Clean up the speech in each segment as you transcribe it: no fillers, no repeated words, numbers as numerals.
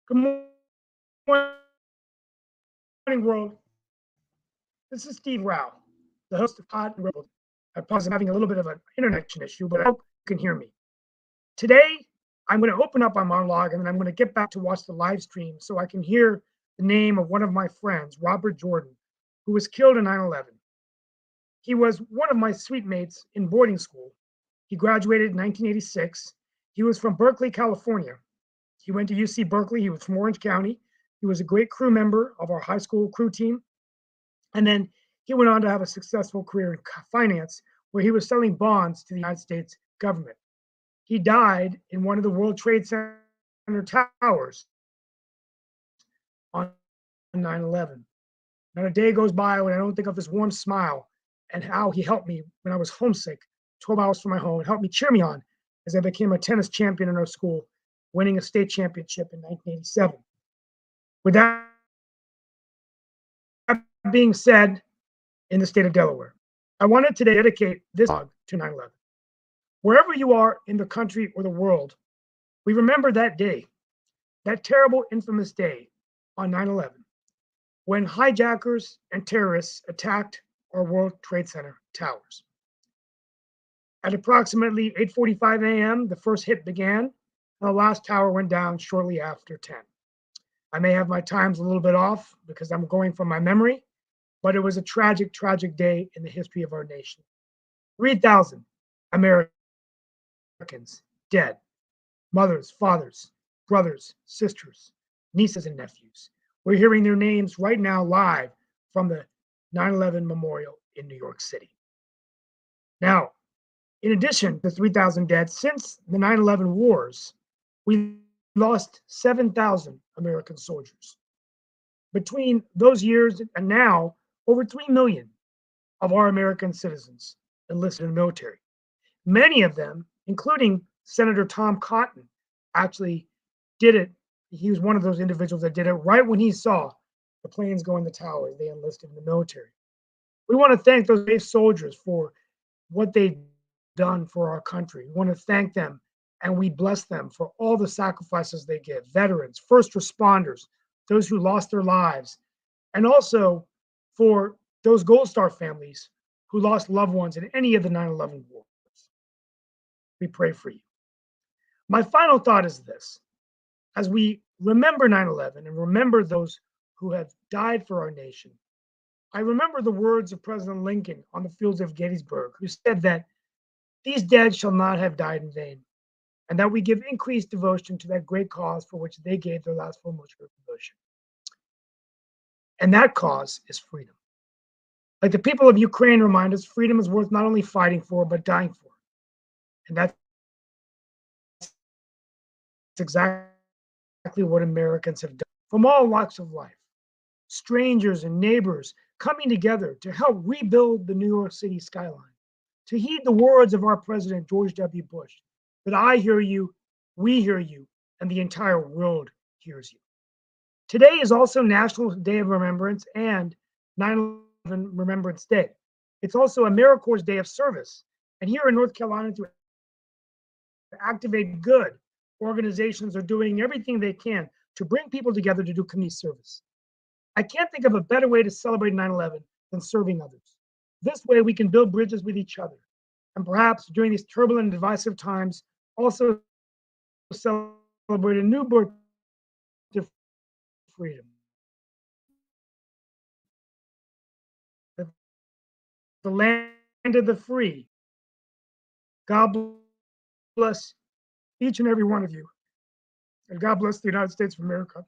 Good morning, world. This is Steve Rao, the host of Pod and Road. I apologize, I'm having a little bit of an internet issue, but I hope you can hear me. Today, I'm going to open up my monologue and then I'm going to get back to watch the live stream so I can hear the name of one of my friends, Robert Jordan, who was killed in 9/11. He was one of my suite mates in boarding school. He graduated in 1986. He was from Berkeley, California. He went to UC Berkeley. He was from Orange County. He was a great crew member of our high school crew team. And then he went on to have a successful career in finance, where he was selling bonds to the United States government. He died in one of the World Trade Center towers on 9/11. Not a day goes by when I don't think of his warm smile and how he helped me when I was homesick, 12 hours from my home, and helped me cheer me on as I became a tennis champion in our school, winning a state championship in 1987. With that being said, in the state of Delaware, I wanted to dedicate this blog to 9/11. Wherever you are in the country or the world, we remember that day, that terrible, infamous day on 9/11, when hijackers and terrorists attacked our World Trade Center towers. At approximately 8:45 a.m., the first hit began, and the last tower went down shortly after 10. I may have my times a little bit off because I'm going from my memory, but it was a tragic, tragic day in the history of our nation. 3,000 Americans dead, mothers, fathers, brothers, sisters, nieces, and nephews. We're hearing their names right now live from the 9/11 memorial in New York City. Now, in addition to 3,000 dead, since the 9/11 wars, we lost 7,000 American soldiers. Between those years and now, over 3 million of our American citizens enlisted in the military. Many of them, including Senator Tom Cotton, actually did it. He was one of those individuals that did it right when he saw the planes go in the towers. They enlisted in the military. We want to thank those brave soldiers for what they've done for our country. We want to thank them and we bless them for all the sacrifices they give. Veterans, first responders, those who lost their lives, and also for those Gold Star families who lost loved ones in any of the 9/11 wars. We pray for you. My final thought is this: as we remember 9/11 and remember those who have died for our nation, I remember the words of President Lincoln on the fields of Gettysburg, who said that these dead shall not have died in vain, and that we give increased devotion to that great cause for which they gave their last foremost devotion. And that cause is freedom. Like the people of Ukraine remind us, freedom is worth not only fighting for, but dying for. And that's exactly what Americans have done from all walks of life. Strangers and neighbors coming together to help rebuild the New York City skyline, to heed the words of our President George W. Bush, that I hear you, we hear you, and the entire world hears you. Today is also National Day of Remembrance and 9/11 Remembrance Day. It's also AmeriCorps Day of Service. And here in North Carolina, to activate good, organizations are doing everything they can to bring people together to do community service. I can't think of a better way to celebrate 9/11 than serving others. This way, we can build bridges with each other. And perhaps during these turbulent and divisive times, also celebrate a new birth of freedom. The land of the free. God bless each and every one of you. And God bless the United States of America.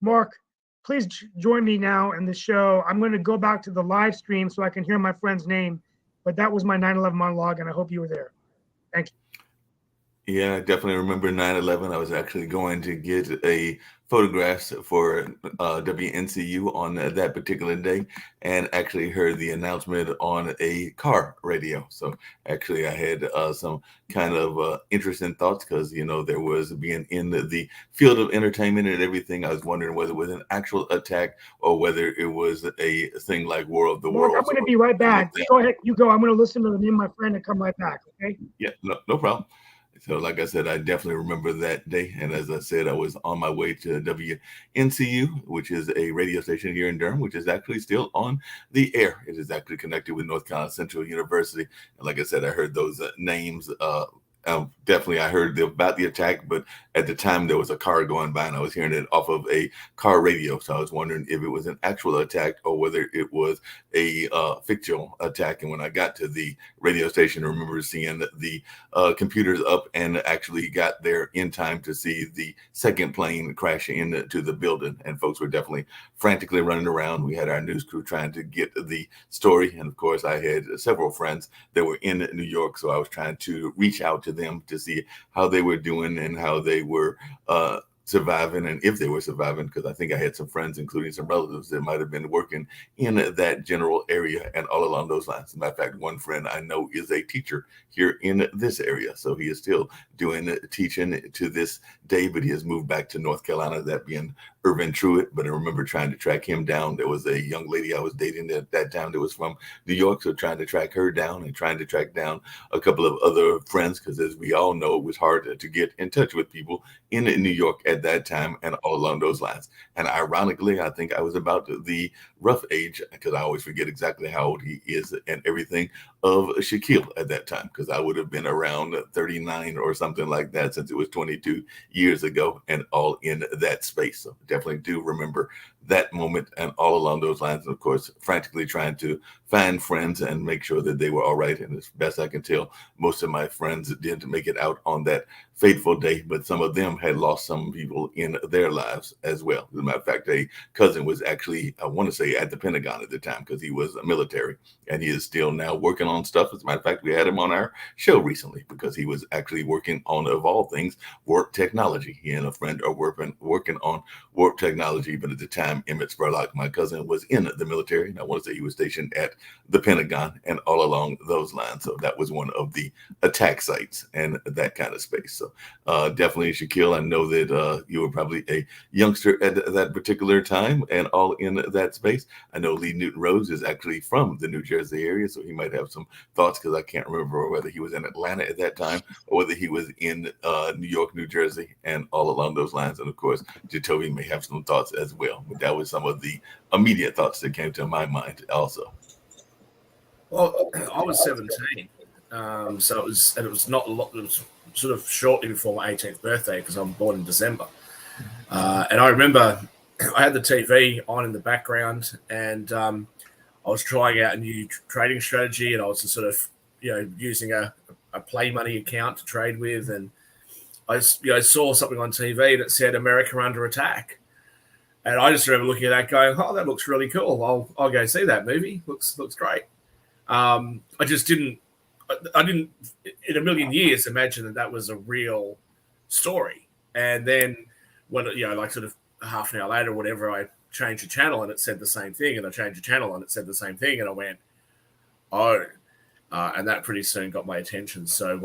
Mark, please join me now in the show. I'm going to go back to the live stream so I can hear my friend's name. But that was my 9/11 monologue, and I hope you were there. Thank you. Yeah, I definitely remember 9/11. I was actually going to get a photographs for WNCU on that particular day and actually heard the announcement on a car radio. So actually I had some kind of interesting thoughts because, there was being in the field of entertainment and everything. I was wondering whether it was an actual attack or whether it was a thing like War of the Mark, I'm Worlds going to or be right something like back. that. Go ahead. You go. I'm going to listen to the name of my friend and come right back. Okay. Yeah, no problem. So, like I said, I definitely remember that day. And as I said, I was on my way to WNCU, which is a radio station here in Durham, which is actually still on the air. It is actually connected with North Carolina Central University. And like I said, I heard those names. Definitely, I heard about the attack, but at the time there was a car going by, and I was hearing it off of a car radio. So I was wondering if it was an actual attack or whether it was a fictional attack. And when I got to the radio station, I remember seeing the computers up and actually got there in time to see the second plane crash into the building. And folks were definitely frantically running around. We had our news crew trying to get the story. And of course, I had several friends that were in New York. So I was trying to reach out to them to see how they were doing and how they were surviving, and if they were surviving, because I think I had some friends, including some relatives, that might have been working in that general area and all along those lines. As a matter of fact, one friend I know is a teacher here in this area. So he is still doing teaching to this day, but he has moved back to North Carolina, that being Irvin Truitt. But I remember trying to track him down. There was a young lady I was dating at that time that was from New York. So trying to track her down and trying to track down a couple of other friends, because as we all know, it was hard to get in touch with people in New York at that time and all along those lines. And ironically, I think I was about the rough age, because I always forget exactly how old he is and everything, of Shaquille at that time, because I would have been around 39 or something like that, since it was 22 years ago and all in that space. So definitely do remember that moment and all along those lines. And of course, frantically trying to find friends and make sure that they were all right. And as best I can tell, most of my friends did make it out on that fateful day, but some of them had lost some people in their lives as well. As a matter of fact, a cousin was actually, I want to say, at the Pentagon at the time, because he was military, and he is still now working on stuff. As a matter of fact, we had him on our show recently because he was actually working on, of all things, warp technology. He and a friend are working on warp technology. But at the time, Emmett Spurlock, my cousin, was in the military, and I want to say he was stationed at the Pentagon and all along those lines. So that was one of the attack sites and that kind of space. So definitely, Shaquille, I know that you were probably a youngster at that particular time and all in that space. I know Lee Newton Rose is actually from the New Jersey area, so he might have some thoughts, because I can't remember whether he was in Atlanta at that time or whether he was in New York, New Jersey, and all along those lines. And of course, Jacoby may have some thoughts as well. But that was some of the immediate thoughts that came to my mind also. Well, I was 17, so it was not a lot. It was sort of shortly before my 18th birthday, because I'm born in December. And I remember I had the TV on in the background, and I was trying out a new trading strategy, and I was sort of, using a play money account to trade with, and I saw something on TV that said America under attack. And I just remember looking at that going, oh, that looks really cool. I'll go see that movie. Looks great. I didn't in a million years imagine that was a real story. And then when, like sort of half an hour later or whatever, I changed the channel and it said the same thing. And I changed the channel and it said the same thing. And I went, oh, and that pretty soon got my attention. So,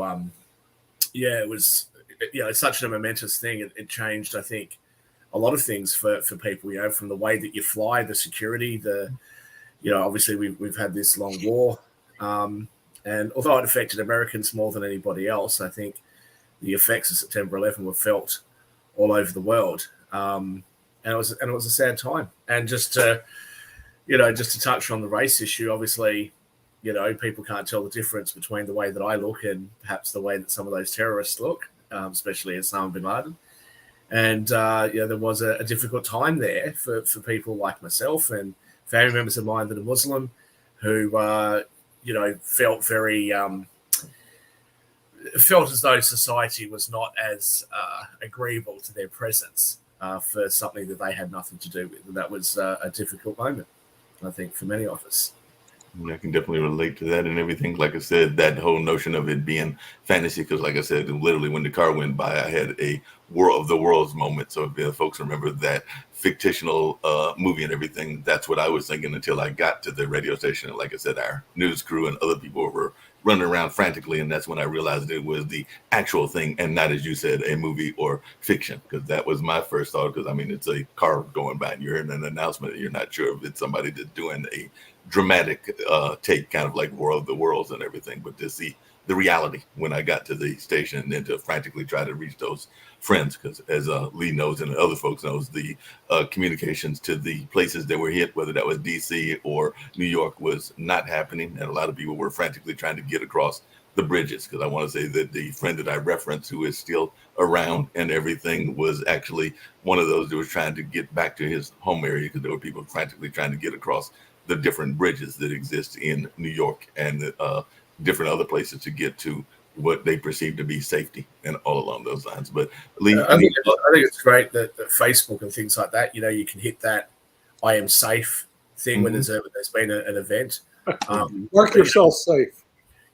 it was, it's such a momentous thing. It changed, I think, a lot of things for people, from the way that you fly, the security, obviously we've had this long war. And although it affected Americans more than anybody else, I think the effects of September 11 were felt all over the world. And it was a sad time. And just to touch on the race issue, obviously, people can't tell the difference between the way that I look and perhaps the way that some of those terrorists look, especially Osama bin Laden. And, there was a difficult time there for people like myself and family members of mine that are Muslim who, felt very, felt as though society was not as agreeable to their presence for something that they had nothing to do with. And that was a difficult moment, I think, for many of us. I can definitely relate to that and everything. Like I said, that whole notion of it being fantasy, because like I said, literally when the car went by, I had a War of the Worlds moment. So if folks remember that fictional movie and everything, that's what I was thinking until I got to the radio station. And like I said, our news crew and other people were running around frantically. And that's when I realized it was the actual thing and not, as you said, a movie or fiction, because that was my first thought. Because, I mean, it's a car going by and you're in an announcement and you're not sure if it's somebody that's doing a dramatic take, kind of like War of the Worlds and everything. But to see the reality when I got to the station, and then to frantically try to reach those friends, because as Lee knows and other folks knows, the communications to the places that were hit, whether that was DC or New York, was not happening, and a lot of people were frantically trying to get across the bridges. Because I want to say that the friend that I referenced, who is still around and everything, was actually one of those that was trying to get back to his home area, because there were people frantically trying to get across the different bridges that exist in New York and different other places to get to what they perceive to be safety and all along those lines. But Lee, I think it's great that Facebook and things like that, you can hit that I am safe thing when there's been an event. Mark yourself safe.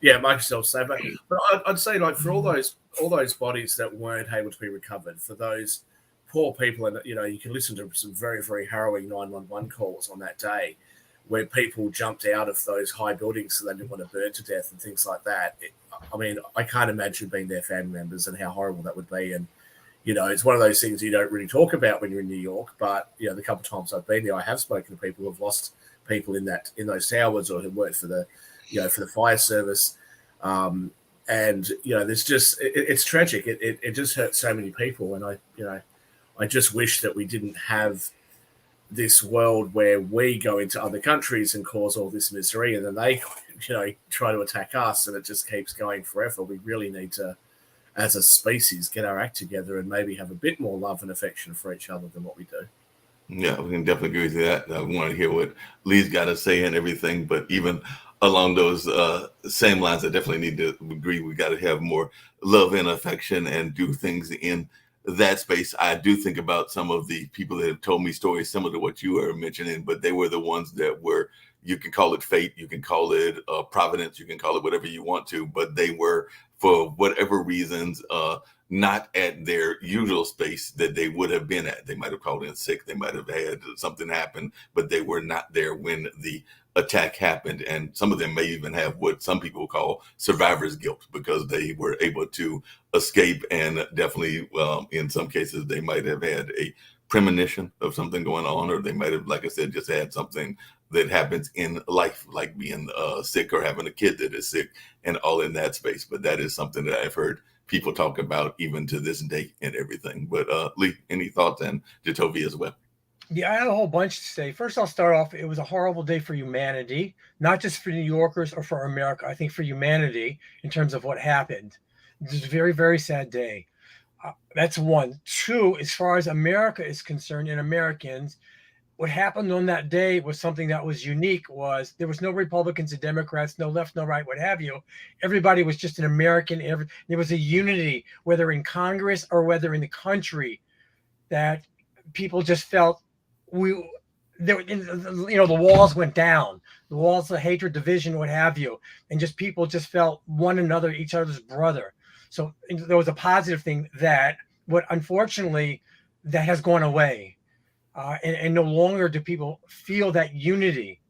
Yeah, make yourself safe. But I'd say, like, for all those bodies that weren't able to be recovered, for those poor people, and you can listen to some very, very harrowing 911 calls on that day, where people jumped out of those high buildings so they didn't want to burn to death and things like that. I can't imagine being their family members and how horrible that would be. And, it's one of those things you don't really talk about when you're in New York. But, the couple of times I've been there, I have spoken to people who have lost people in those towers, or who worked for the, for the fire service. And, there's just, it's tragic. It just hurts so many people. And I just wish that we didn't have this world where we go into other countries and cause all this misery, and then they, try to attack us, and it just keeps going forever. We really need to, as a species, get our act together and maybe have a bit more love and affection for each other than what we do. Yeah, we can definitely agree with that. I want to hear what Lee's got to say and everything, but even along those same lines, I definitely need to agree. We got to have more love and affection and do things in that space. I do think about some of the people that have told me stories similar to what you were mentioning, but they were the ones that were, you can call it fate, you can call it providence, you can call it whatever you want to, but they were, for whatever reasons, not at their usual space that they would have been at. They might have called in sick, they might have had something happen, but they were not there when the attack happened. And some of them may even have what some people call survivor's guilt, because they were able to escape, and definitely in some cases they might have had a premonition of something going on, or they might have, like I said, just had something that happens in life, like being sick or having a kid that is sick, and all in that space. But that is something that I've heard people talk about even to this day and everything. But Lee, any thoughts? And Jatovia as well. Yeah, I have a whole bunch to say. First, I'll start off. It was a horrible day for humanity, not just for New Yorkers or for America. I think for humanity in terms of what happened. It was a very, very sad day. That's one. Two, as far as America is concerned and Americans, what happened on that day was something that was unique. Was there was no Republicans and Democrats, no left, no right, what have you. Everybody was just an American. There was a unity, whether in Congress or whether in the country, that people just felt the walls went down, the walls of hatred, division, what have you, and just people just felt one another, each other's brother. So there was a positive thing what unfortunately that has gone away. And no longer do people feel that unity.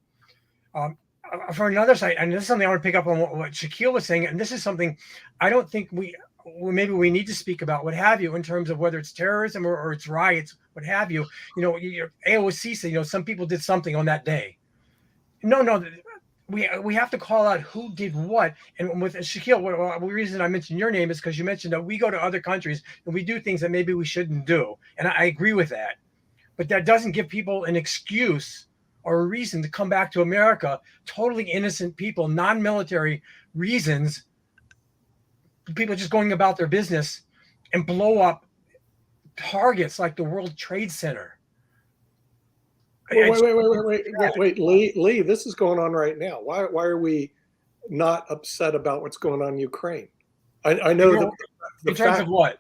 For another side, and this is something I want to pick up on what Shaquille was saying, and this is something I don't think maybe we need to speak about, what have you, in terms of whether it's terrorism or it's riots, what have you. Your AOC said, some people did something on that day. No, we have to call out who did what. And with Shaquille, the reason I mentioned your name is because you mentioned that we go to other countries and we do things that maybe we shouldn't do. And I agree with that. But that doesn't give people an excuse or a reason to come back to America, totally innocent people, non-military reasons, people just going about their business, and blow up targets like the World Trade Center. Wait, Lee, this is going on right now. Why are we not upset about what's going on in Ukraine? I know in terms of what?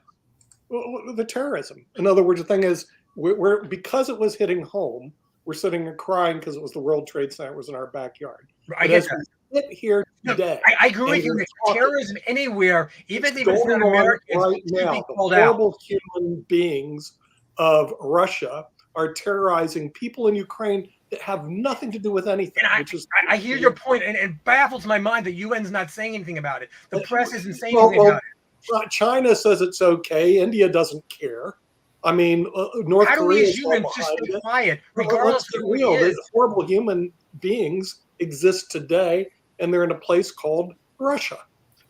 The terrorism. In other words, the thing is, we're because it was hitting home, we're sitting and crying because it was the World Trade Center was in our backyard. I guess we sit here today. I agree with you. Terrorism anywhere, even if it's not American, right now, the horrible human beings of Russia are terrorizing people in Ukraine that have nothing to do with anything. I hear your point, and it baffles my mind that UN's not saying anything about it. The press isn't saying anything about it. China says it's okay. India doesn't care. I mean, North Korea is humans just stay quiet, regardless of who it is. Horrible human beings exist today, and they're in a place called Russia.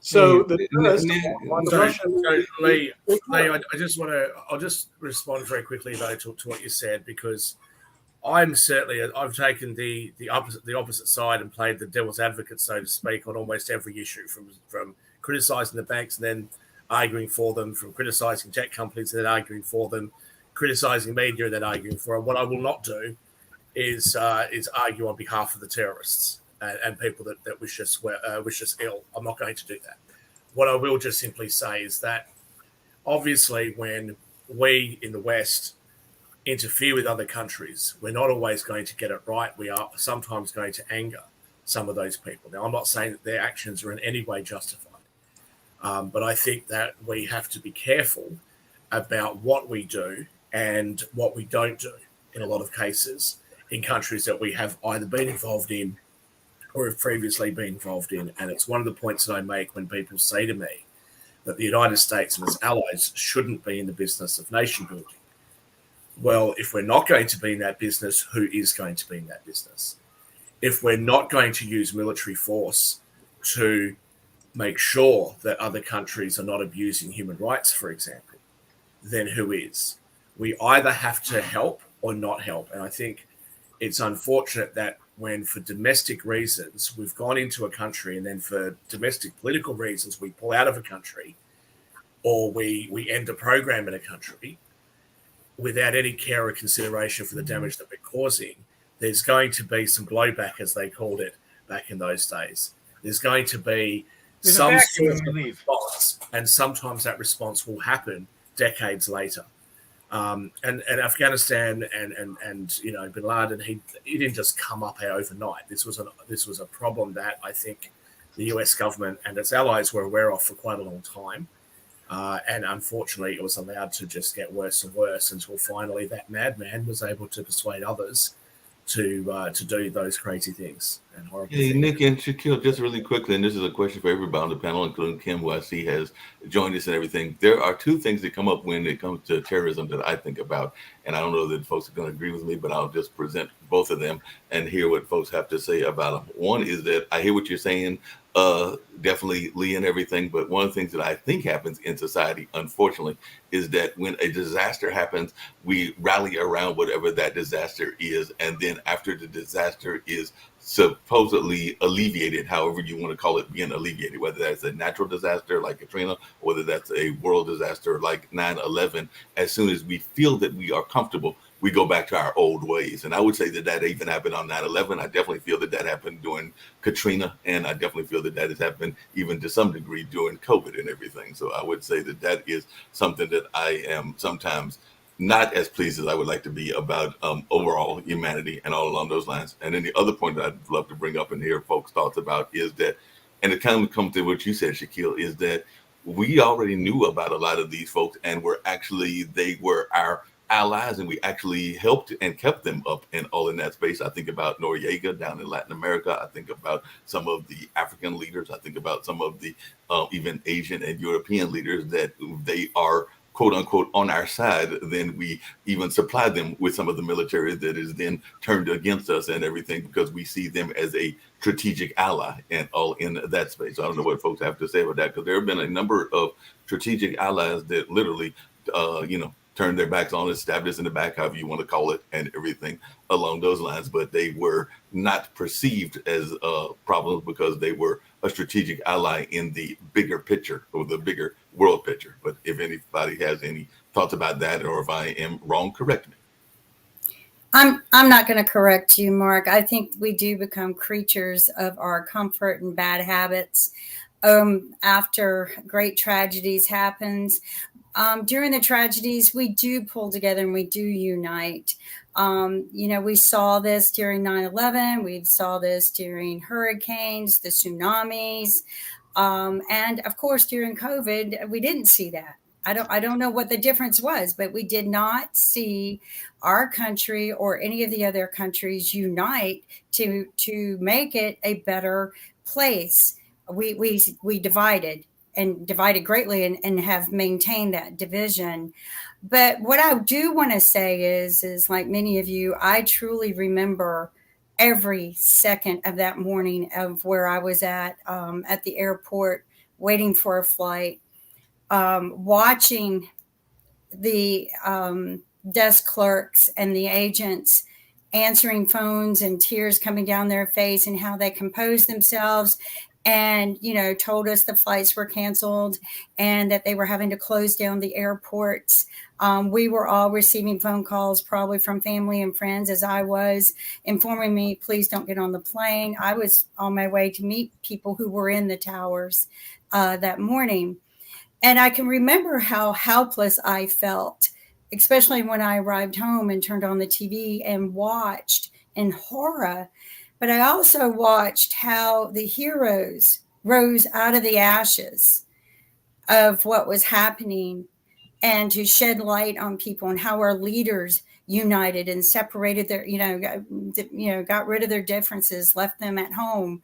So the Nick, terrorists Nick, on the So, Russian. so Lee, they- I'll just respond very quickly though to what you said, because I've taken the opposite side and played the devil's advocate, so to speak, on almost every issue, from criticizing the banks and then arguing for them, from criticizing tech companies and then arguing for them, criticizing media and then arguing for them. What I will not do is argue on behalf of the terrorists and people that wish us ill. I'm not going to do that. What I will just simply say is that obviously when we in the West interfere with other countries, we're not always going to get it right. We are sometimes going to anger some of those people. Now, I'm not saying that their actions are in any way justified, but I think that we have to be careful about what we do and what we don't do in a lot of cases in countries that we have either been involved in or have previously been involved in. And it's one of the points that I make when people say to me that the United States and its allies shouldn't be in the business of nation building. Well, if we're not going to be in that business, who is going to be in that business? If we're not going to use military force to make sure that other countries are not abusing human rights, for example, then who is? We either have to help or not help. And I think it's unfortunate that when, for domestic reasons, we've gone into a country and then for domestic political reasons, we pull out of a country or we end a program in a country without any care or consideration for the damage that we're causing, there's going to be some blowback, as they called it back in those days. There's going to be some sort of response, and sometimes that response will happen decades later. And Afghanistan and Bin Laden, he didn't just come up here overnight. This was a problem that I think the US government and its allies were aware of for quite a long time. And unfortunately, it was allowed to just get worse and worse until finally that madman was able to persuade others to do those crazy things and horrible Hey, things. Nick and Shaquille, just really quickly, and this is a question for everybody on the panel, including Kim, who I see has joined us and everything. There are two things that come up when it comes to terrorism that I think about, and I don't know that folks are going to agree with me, but I'll just present both of them and hear what folks have to say about them. One is that I hear what you're saying, definitely Lee and everything, but one of the things that I think happens in society, unfortunately, is that when a disaster happens, we rally around whatever that disaster is, and then after the disaster is supposedly alleviated, however you want to call it, being alleviated, whether that's a natural disaster like Katrina, or whether that's a world disaster like 9/11, as soon as we feel that we are comfortable, we go back to our old ways. And I would say that even happened on 9/11. I definitely feel that happened during Katrina, and I definitely feel that has happened even to some degree during COVID and everything. So I would say that is something that I am sometimes not as pleased as I would like to be about overall humanity and all along those lines. And then the other point that I'd love to bring up and hear folks' thoughts about is that, and it kind of comes to what you said, Shaquille, is that we already knew about a lot of these folks, and they were our allies, and we actually helped and kept them up and all in that space. I think about Noriega down in Latin America. I think about some of the African leaders. I think about some of the even Asian and European leaders that they are quote unquote on our side. Then we even supply them with some of the military that is then turned against us and everything, because we see them as a strategic ally and all in that space. So I don't know what folks have to say about that, because there have been a number of strategic allies that literally, turned their backs on us, stabbed us in the back, however you want to call it, and everything along those lines. But they were not perceived as problems because they were a strategic ally in the bigger picture, or the bigger world picture. But if anybody has any thoughts about that, or if I am wrong, correct me. I'm not going to correct you, Mark. I think we do become creatures of our comfort and bad habits after great tragedies happens. During the tragedies, we do pull together and we do unite. We saw this during 9/11. We saw this during hurricanes, the tsunamis. And of course, during COVID, we didn't see that. I don't know what the difference was, but we did not see our country or any of the other countries unite to make it a better place. We divided greatly and have maintained that division. But what I do want to say is like many of you, I truly remember every second of that morning of where I was at the airport waiting for a flight, watching the desk clerks and the agents answering phones and tears coming down their face, and how they composed themselves and, told us the flights were canceled and that they were having to close down the airports. We were all receiving phone calls, probably from family and friends, as I was, informing me, please don't get on the plane. I was on my way to meet people who were in the towers that morning. And I can remember how helpless I felt, especially when I arrived home and turned on the TV and watched in horror. But I also watched how the heroes rose out of the ashes of what was happening, and to shed light on people, and how our leaders united and separated their, got rid of their differences, left them at home,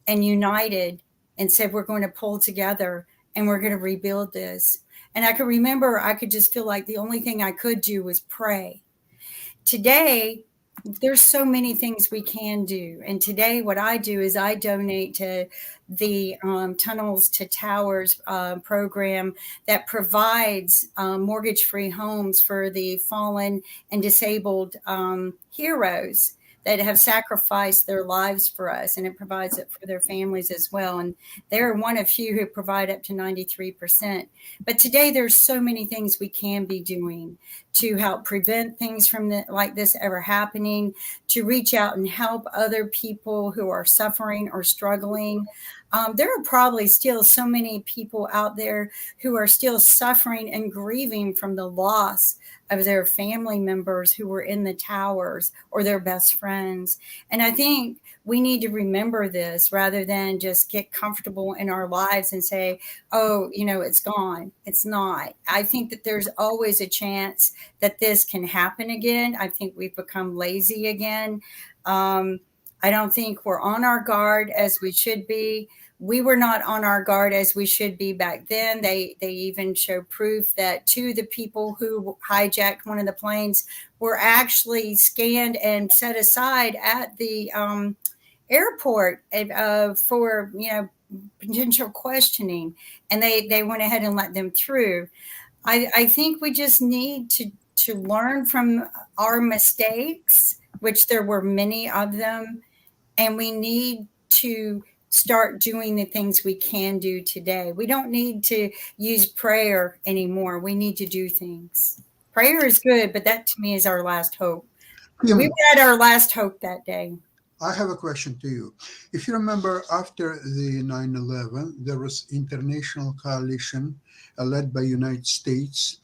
and united and said, we're going to pull together and we're going to rebuild this. And I could remember, I could just feel like the only thing I could do was pray. Today, there's so many things we can do. And today what I do is I donate to the Tunnels to Towers program that provides mortgage-free homes for the fallen and disabled heroes that have sacrificed their lives for us, and it provides it for their families as well. And they're one of few who provide up to 93%. But today there's so many things we can be doing to help prevent things from like this ever happening, to reach out and help other people who are suffering or struggling. There are probably still so many people out there who are still suffering and grieving from the loss of their family members who were in the towers, or their best friends. And I think we need to remember this, rather than just get comfortable in our lives and say, oh, it's gone. It's not. I think that there's always a chance that this can happen again. I think we've become lazy again. I don't think we're on our guard as we should be. We were not on our guard as we should be back then. They even show proof that two of the people who hijacked one of the planes were actually scanned and set aside at the airport for potential questioning, and they went ahead and let them through. I think we just need to learn from our mistakes, which there were many of them, and we need to start doing the things we can do today. We don't need to use prayer anymore. We need to do things. Prayer is good, but that to me is our last hope. Yeah. We had our last hope that day. I have a question to you. If you remember, after the 9/11, there was international coalition led by United States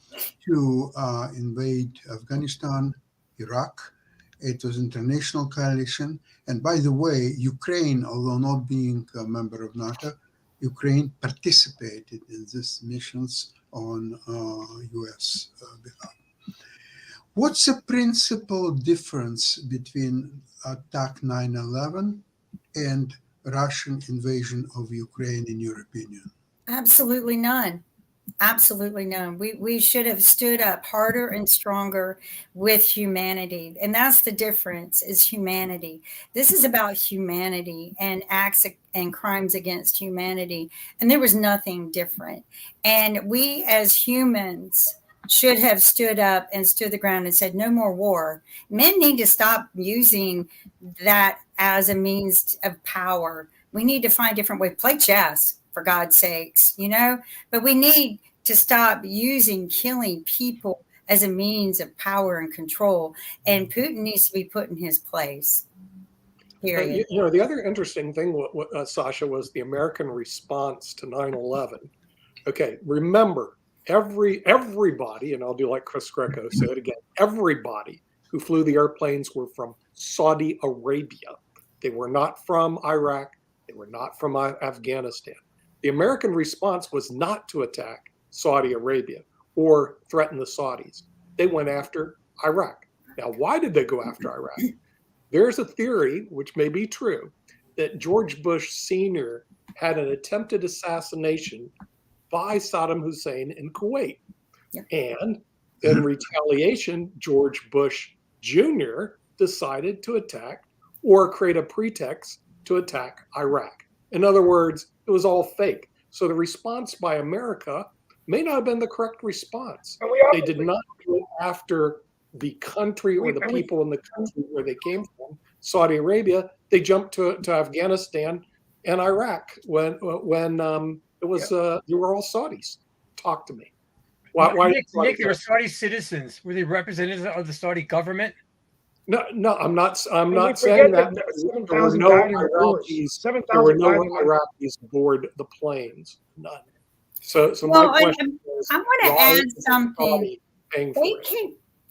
to invade Afghanistan, Iraq. It was international coalition. And by the way, Ukraine, although not being a member of NATO, Ukraine participated in these missions on U.S. behalf. What's the principal difference between attack 9/11 and Russian invasion of Ukraine, in your opinion? Absolutely none. Absolutely none. We should have stood up harder and stronger with humanity. And that's the difference, is humanity. This is about humanity and acts and crimes against humanity. And there was nothing different. And we as humans should have stood up and stood the ground and said, no more war. Men need to stop using that as a means of power. We need to find different ways. Play chess, for God's sakes, but we need to stop using killing people as a means of power and control. And Putin needs to be put in his place. Period. The other interesting thing, Sasha, was the American response to 9/11. Okay, remember, everybody, and I'll do like Chris Greco said again, everybody who flew the airplanes were from Saudi Arabia. They were not from Iraq. They were not from Afghanistan. The American response was not to attack Saudi Arabia or threaten the Saudis. They went after Iraq. Now, why did they go after Iraq? There's a theory, which may be true, that George Bush Sr. had an attempted assassination by Saddam Hussein in Kuwait. Yeah. And in retaliation, George Bush Jr. decided to attack or create a pretext to attack Iraq. In other words, it was all fake. So the response by America may not have been the correct response. And we They also, did not go after the country or the and we- people in the country where they came from, Saudi Arabia. They jumped to Afghanistan and Iraq when it was you were all Saudis. Talk to me. Why Nick, they were Saudi citizens. Were they representatives of the Saudi government? No, I'm not and we saying forget that. that There were 7,000 no died in the wars. Iraqis. 7,000 There were no died in the wars. Iraqis aboard the planes. None. So Well, my question is, I want to why add is something. Saudi paying for They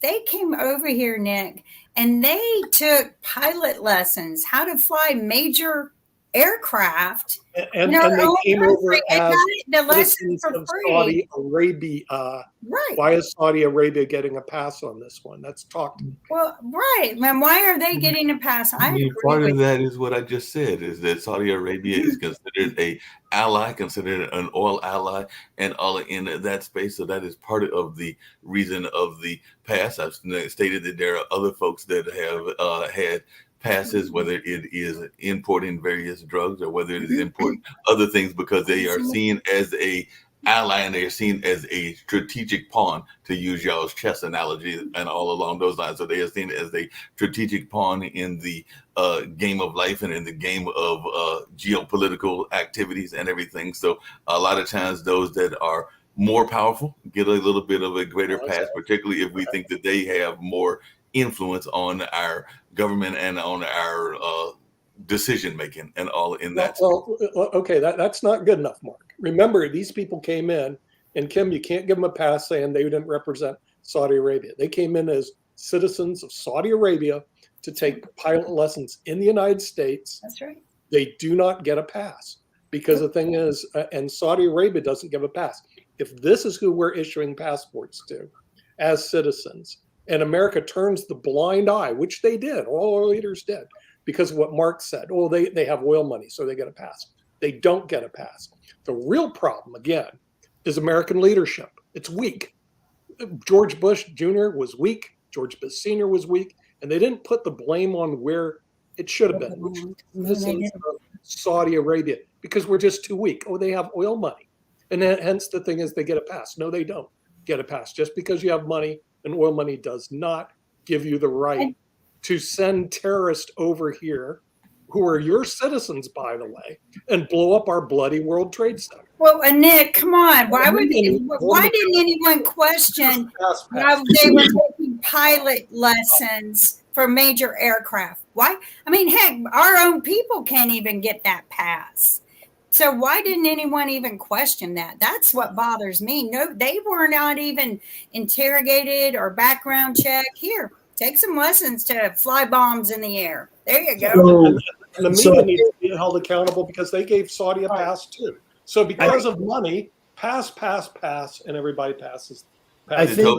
it? came over here, Nick, and they took pilot lessons, how to fly major aircraft. And in our they own came over country and as got the lesson citizens for of free. Saudi Arabia. Right. Why is Saudi Arabia getting a pass on this one? That's talk to me. Well, right. Man, why are they getting a pass? I agree Part with of that is what I just said, is that Saudi Arabia is considered a ally, considered an oil ally, and all in that space. So that is part of the reason of the pass. I've stated that there are other folks that have had passes, whether it is importing various drugs or whether it is importing other things, because they are seen as a ally and they are seen as a strategic pawn, to use y'all's chess analogy and all along those lines. So they are seen as a strategic pawn in the game of life and in the game of geopolitical activities and everything. So a lot of times those that are more powerful get a little bit of a greater pass, particularly if we think that they have more influence on our government and on our decision making and all in that. Well, okay, that's not good enough, Mark. Remember, these people came in, and Kim, you can't give them a pass saying they didn't represent Saudi Arabia. They came in as citizens of Saudi Arabia to take pilot lessons in the United States. That's right. They do not get a pass, because the thing is, and Saudi Arabia doesn't give a pass. If this is who we're issuing passports to as citizens, and America turns the blind eye, which they did, all our leaders did, because of what Mark said. Oh, they have oil money, so they get a pass. They don't get a pass. The real problem, again, is American leadership. It's weak. George Bush Jr. was weak. George Bush Sr. was weak. And they didn't put the blame on where it should have been, which is Saudi Arabia, because we're just too weak. Oh, they have oil money. And then, hence the thing is they get a pass. No, they don't get a pass. Just because you have money, and oil money does not give you the right to send terrorists over here, who are your citizens, by the way, and blow up our bloody World Trade Center. Well, Nick, come on. Why didn't anyone question why they were taking pilot lessons for major aircraft? Why? I mean, heck, our own people can't even get that pass. So why didn't anyone even question that? That's what bothers me. No, they were not even interrogated or background checked. Here, take some lessons to fly bombs in the air. There you go. And the media needs to be held accountable, because they gave Saudi a pass too. So because of money, pass, and everybody passes. I think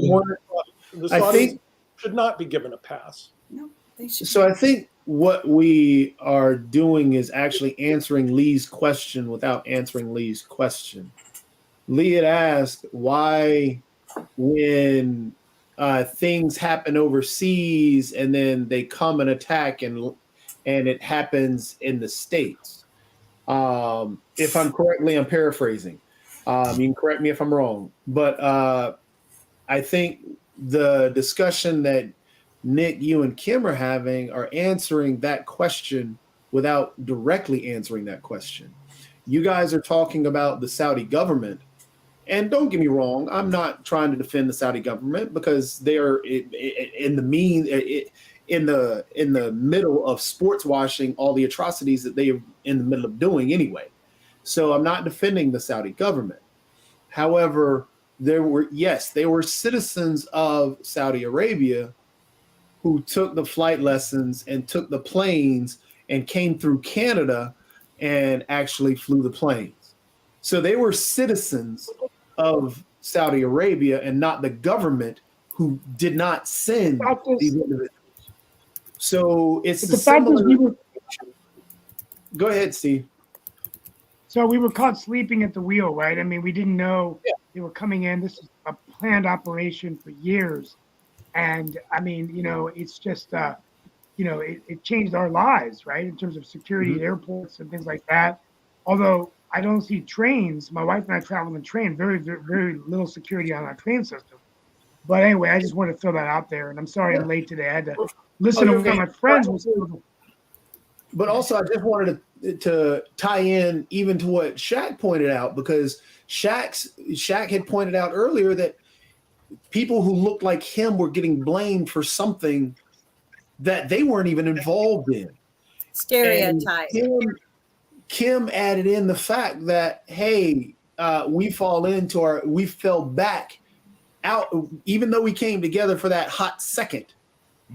The Saudis should not be given a pass. No, they should. So I think what we are doing is actually answering Lee's question without answering Lee's question. Lee had asked why, when things happen overseas and then they come and attack and it happens in the States. If I'm paraphrasing. You can correct me if I'm wrong. But I think the discussion that Nick, you, and Kim are having are answering that question without directly answering that question. You guys are talking about the Saudi government. And don't get me wrong, I'm not trying to defend the Saudi government, because they are in the middle of sports washing all the atrocities that they are in the middle of doing anyway. So I'm not defending the Saudi government. However, they were citizens of Saudi Arabia who took the flight lessons and took the planes and came through Canada and actually flew the planes. So they were citizens of Saudi Arabia and not the government, who did not send these individuals. So it's the fact is Go ahead, Steve. So we were caught sleeping at the wheel, right? I mean, we didn't know they were coming in. This is a planned operation for years. And I mean, it's just, it changed our lives, right? In terms of security at airports and things like that. Although I don't see trains. My wife and I travel in train. Very, very, very little security on our train system. But anyway, I just want to throw that out there. And I'm sorry I'm late today. I had to listen to one of my friends. But also, I just wanted to tie in even to what Shaq pointed out, because Shaq had pointed out earlier that people who looked like him were getting blamed for something that they weren't even involved in. Stereotype. Kim added in the fact that, hey, we fell back out, even though we came together for that hot second,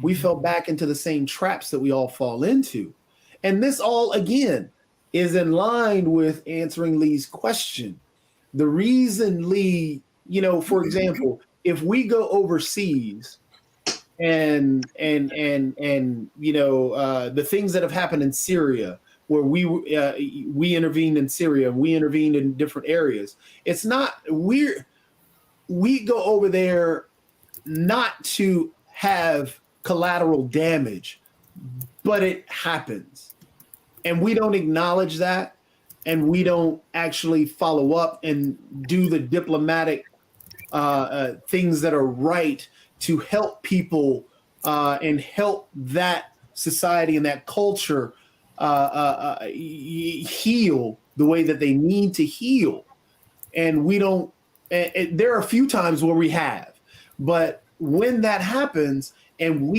we fell back into the same traps that we all fall into. And this all, again, is in line with answering Lee's question. The reason Lee, for example, if we go overseas and the things that have happened in Syria, where we intervened in Syria, we intervened in different areas. It's not we go over there not to have collateral damage, but it happens. And we don't acknowledge that, and we don't actually follow up and do the diplomatic things that are right to help people and help that society and that culture heal the way that they need to heal. And we don't, there are a few times where we have, but when that happens and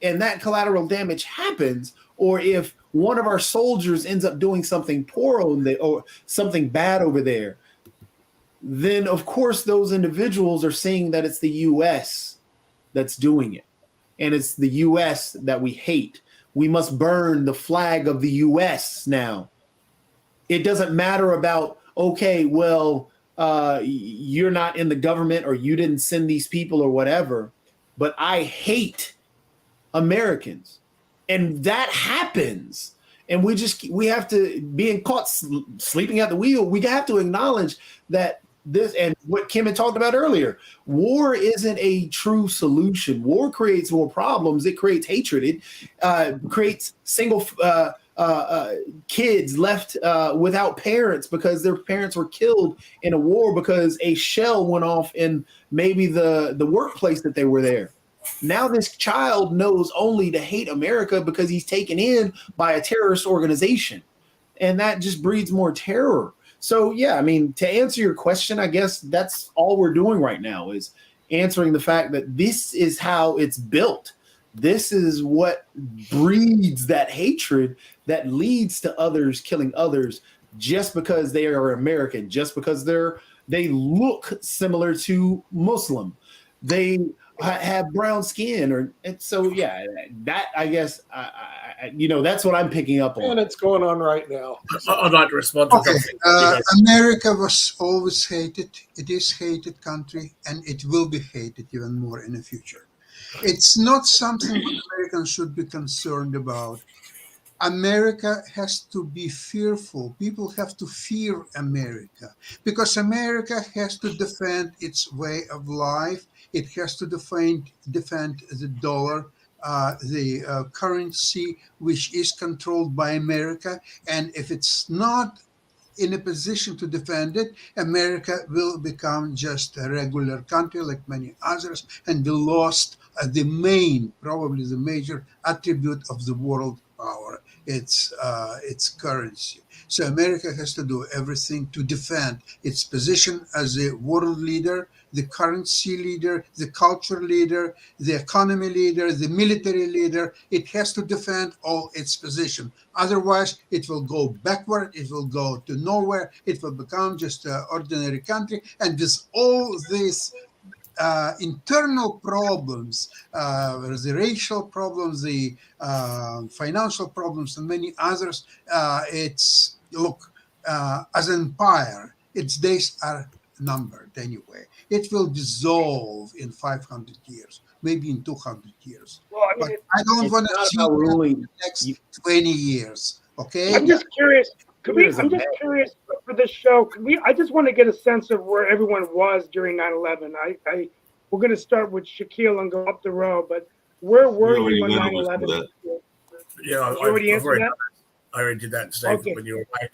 that collateral damage happens, or if one of our soldiers ends up doing something poor or something bad over there, then of course those individuals are saying that it's the U.S. that's doing it. And it's the U.S. that we hate. We must burn the flag of the U.S. now. It doesn't matter about, okay, well, you're not in the government or you didn't send these people or whatever, but I hate Americans. And that happens. And we have to, being caught sleeping at the wheel, we have to acknowledge that this, and what Kim had talked about earlier, war isn't a true solution. War creates more problems. It creates hatred. It creates single kids left without parents because their parents were killed in a war because a shell went off in maybe the workplace that they were there. Now this child knows only to hate America because he's taken in by a terrorist organization. And that just breeds more terror. So, yeah, I mean, to answer your question, I guess that's all we're doing right now is answering the fact that this is how it's built. This is what breeds that hatred that leads to others killing others just because they are American, just because they look similar to Muslim. They have brown skin, and so yeah, that I guess that's what I'm picking up on. And it's going on right now. I'd like to respond to something. America was always hated. It is hated country, and it will be hated even more in the future. It's not something Americans should be concerned about. America has to be fearful. People have to fear America because America has to defend its way of life. It has to defend the dollar, the currency, which is controlled by America. And if it's not in a position to defend it, America will become just a regular country like many others and be lost probably the major attribute of the world power, its currency. So America has to do everything to defend its position as a world leader, the currency leader, the culture leader, the economy leader, the military leader. It has to defend all its position. Otherwise, it will go backward. It will go to nowhere. It will become just an ordinary country. And with all these internal problems, the racial problems, the financial problems, and many others, as an empire, its days are numbered anyway. It will dissolve in 500 years, maybe in 200 years. Well, I mean, but I don't want to see that in the next 20 years. Okay. I'm just curious. I'm just curious for this show. I just want to get a sense of where everyone was during 9/11. We're going to start with Shaquille and go up the row, but where were you when 9/11? Yeah, I already did that statement when you were away.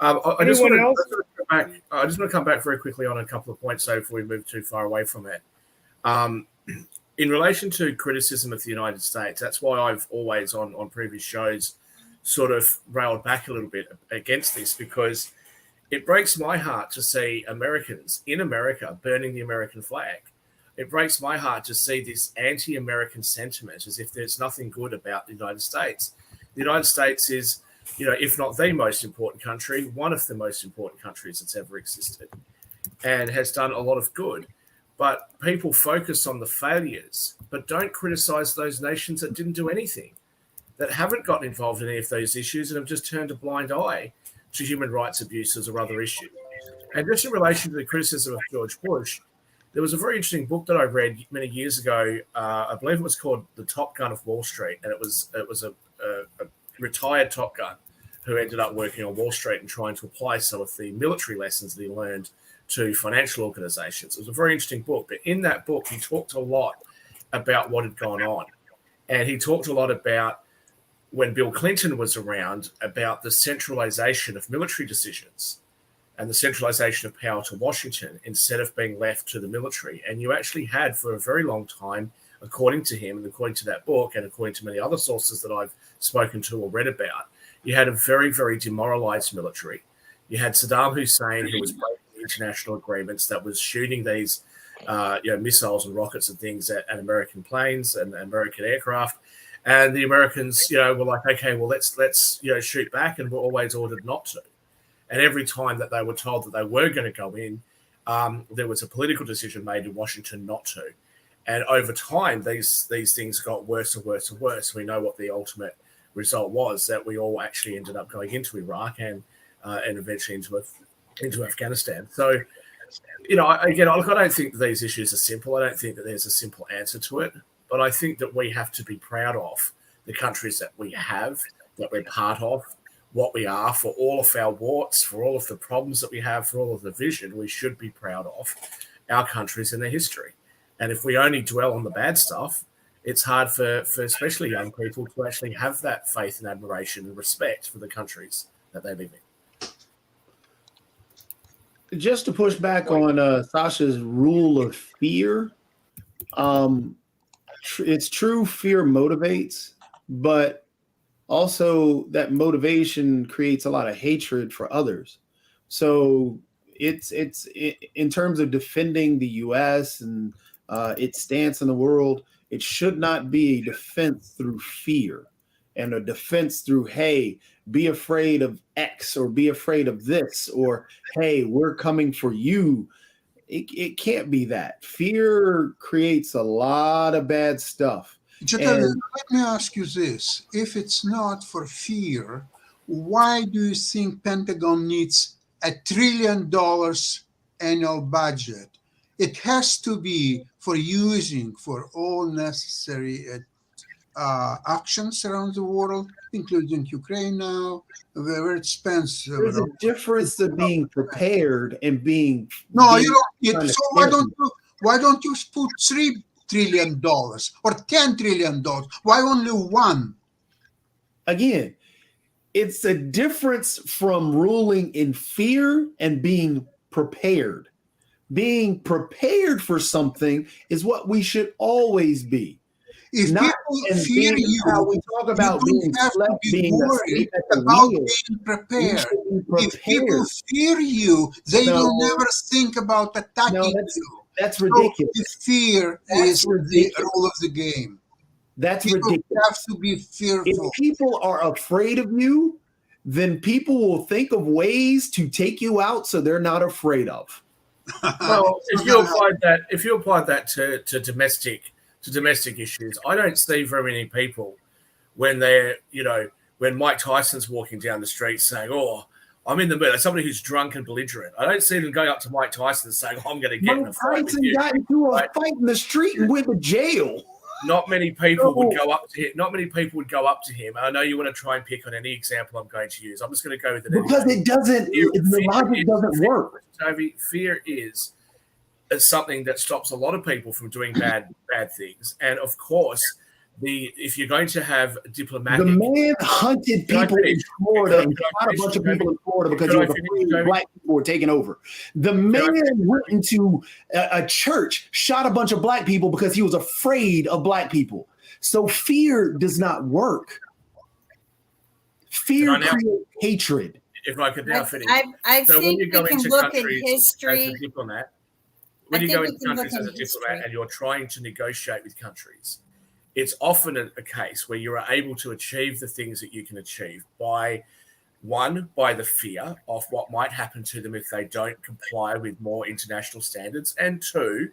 I just want Anyone else? to come back. I just want to come back very quickly on a couple of points, so before we move too far away from it. In relation to criticism of the United States, that's why I've always on previous shows sort of railed back a little bit against this, because it breaks my heart to see Americans in America burning the American flag. It breaks my heart to see this anti-American sentiment as if there's nothing good about the United States. The United States is, if not the most important country, one of the most important countries that's ever existed, and has done a lot of good. But people focus on the failures, but don't criticize those nations that didn't do anything, that haven't gotten involved in any of those issues and have just turned a blind eye to human rights abuses or other issues. And just in relation to the criticism of George Bush, there was a very interesting book that I read many years ago. I believe it was called The Top Gun of Wall Street, and it was a retired Top Gun who ended up working on Wall Street and trying to apply some of the military lessons that he learned to financial organizations. It was a very interesting book, but in that book, he talked a lot about what had gone on. And he talked a lot about, when Bill Clinton was around, about the centralization of military decisions and the centralization of power to Washington instead of being left to the military. And you actually had, for a very long time, according to him and according to that book and according to many other sources that I've spoken to or read about, you had a very, very demoralized military. You had Saddam Hussein, who was breaking international agreements, that was shooting these missiles and rockets and things at American planes and American aircraft. And the Americans, were like, okay, well, let's shoot back, and were always ordered not to. And every time that they were told that they were going to go in, there was a political decision made in Washington not to. And over time, these things got worse and worse and worse. We know what the ultimate result was, that we all actually ended up going into Iraq and eventually into Afghanistan. So, I don't think that these issues are simple. I don't think that there's a simple answer to it. But I think that we have to be proud of the countries that we have, that we're part of, what we are, for all of our warts, for all of the problems that we have, for all of the vision. We should be proud of our countries and their history. And if we only dwell on the bad stuff, it's hard for especially young people to actually have that faith and admiration and respect for the countries that they live in. Just to push back on Sasha's rule of fear, it's true, fear motivates, but also that motivation creates a lot of hatred for others. So it's in terms of defending the U.S. and its stance in the world, it should not be a defense through fear and a defense through, hey, be afraid of X or be afraid of this, or, hey, we're coming for you. It can't be that. Fear creates a lot of bad stuff. Giancarlo, let me ask you this. If it's not for fear, why do you think Pentagon needs $1 trillion annual budget? It has to be for using for all necessary actions around the world, including Ukraine now, where it spends. There's a difference of being prepared and being. No, you don't. So why don't you put $3 trillion or $10 trillion? Why only one? Again, it's a difference from ruling in fear and being prepared. Being prepared for something is what we should always be. If Not people fear you, how we talk about you being don't have to slept, be being worried asleep at the about wheel. being prepared. Be If people fear you, they No. will never think about attacking No, you. that's So ridiculous. the fear That's is the ridiculous. rule of the game. That's People ridiculous. have to be If fearful. people are afraid of you, then people will think of ways to take you out so they're not afraid of. Well, if you applied that to domestic issues, I don't see very many people when when Mike Tyson's walking down the street saying, "Oh, I'm in the middle," somebody who's drunk and belligerent. I don't see them going up to Mike Tyson and saying, "I'm going to get in a Mike fight with Tyson you." got into a Right. fight in the street and went to jail. Not many people would No. go up to him. Not many people would go up to him. I know you want to try and pick on any example I'm going to use. I'm just going to go with it Because anyway. it doesn't, the logic doesn't work. Toby, fear is something that stops a lot of people from doing bad things. And of course, if you're going to have diplomatic, The man hunted Can I people in finish? Florida and Can I shot a finish, bunch of Jamie? people in Florida because Can he I was finish, afraid Jamie? black people were taking over. The man went into a church, shot a bunch of black people because he was afraid of black people. So fear does not work. Fear Can I now- creates hatred. if I could now finish. I So when think you we go can into look at countries as history. a diplomat, I when you think go we into can look countries as a at diplomat history. and you're trying to negotiate with countries, it's often a case where you are able to achieve the things that you can achieve by the fear of what might happen to them if they don't comply with more international standards, and two,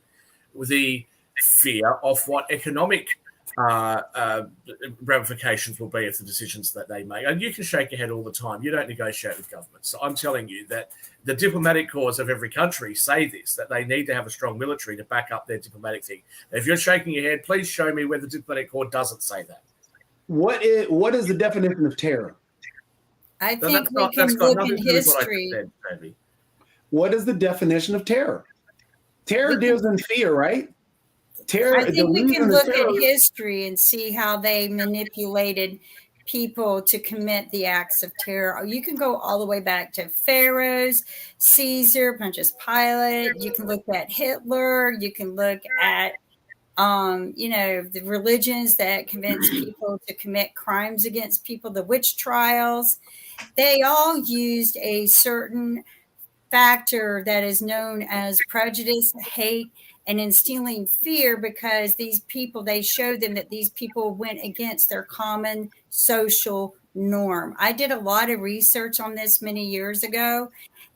the fear of what economic ramifications will be of the decisions that they make. And you can shake your head all the time. You don't negotiate with governments. So I'm telling you that the diplomatic corps of every country say this, that they need to have a strong military to back up their diplomatic thing. If you're shaking your head, please show me where the diplomatic corps doesn't say that. What is the definition of terror? I So think we can that's got look nothing at to do with what I history. said, Toby. What is the definition of terror? Terror We deals in fear, right? Terror. I think we can reason look terror- at history and see how they manipulated people to commit the acts of terror. You can go all the way back to Pharaohs, Caesar, Pontius Pilate. You can look at Hitler. You can look at the religions that convince people to commit crimes against people, the witch trials. They all used a certain factor that is known as prejudice, hate, and instilling fear, because these people, they showed them that these people went against their common social norm. I did a lot of research on this many years ago,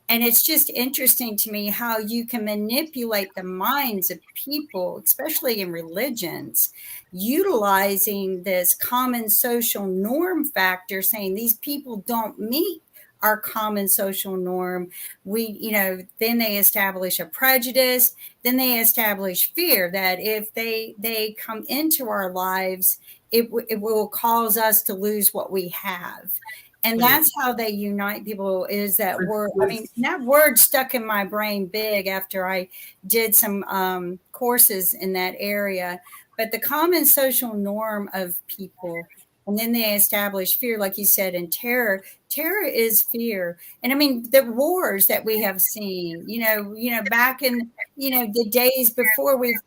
and it's just interesting to me how you can manipulate the minds of people, especially in religions, utilizing this common social norm factor, saying these people don't meet our common social norm. Then they establish a prejudice, then they establish fear that if they come into our lives, it will cause us to lose what we have. And that's how they unite people, is that word. I mean, that word stuck in my brain big after I did some courses in that area. But the common social norm of people, and then they establish fear, like you said, and terror. Terror is fear. And I mean, the wars that we have seen, back in, the days before we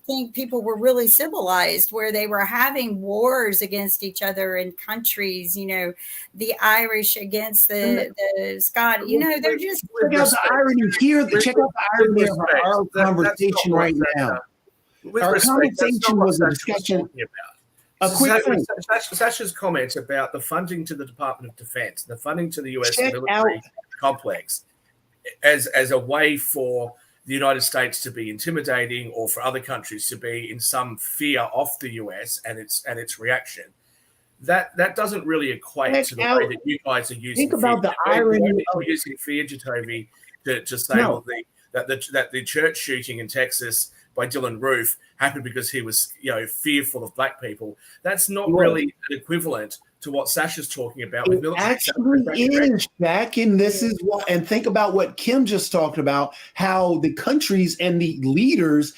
think people were really civilized, where they were having wars against each other in countries, the Irish against the Scott, they're just. Check out the irony here. Check out the irony of our conversation right now. Our conversation was a discussion. A quick thing. Sasha's comment about the funding to the Department of Defense, the funding to the U.S. Check military out- complex, as a way for the United States to be intimidating, or for other countries to be in some fear of the U.S. and its reaction. That doesn't really equate Check to the out- way that you guys are using. think about fear. the irony We're of- using fear, Jacoby, to say No. that the church shooting in Texas by Dylan Roof happened because he was, fearful of black people. That's not Right. really an equivalent to what Sasha's talking about with It military. actually is, Jack, and this is what. And think about what Kim just talked about: how the countries and the leaders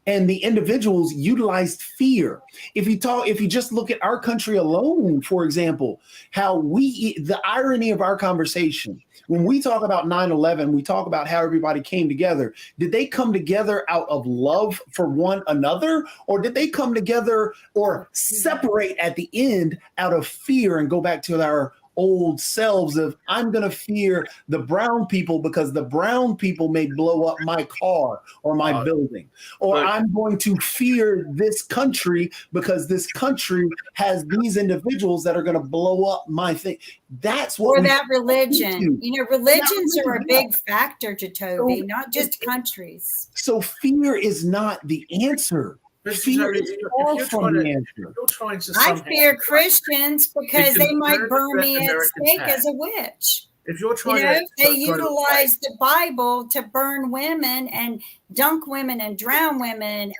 and the individuals utilized fear. If you just look at our country alone, for example, how the irony of our conversation. When we talk about 9/11, we talk about how everybody came together. Did they come together out of love for one another, or did they come together or separate at the end out of fear and go back to our old selves of, I'm going to fear the brown people because the brown people may blow up my car or my building, or but- I'm going to fear this country because this country has these individuals that are going to blow up my thing. That's what Or we that religion. Religions are a religion, big factor to Toby, So- not just countries. So fear is not the answer. But Fear Jacoby, is if far you're from trying the to- answer. You're trying to I somehow- fear Christians because they might concern burn that me at Americans stake have. as a witch. If you're trying to, They trying to- utilize the Bible to burn women and dunk women and drown women,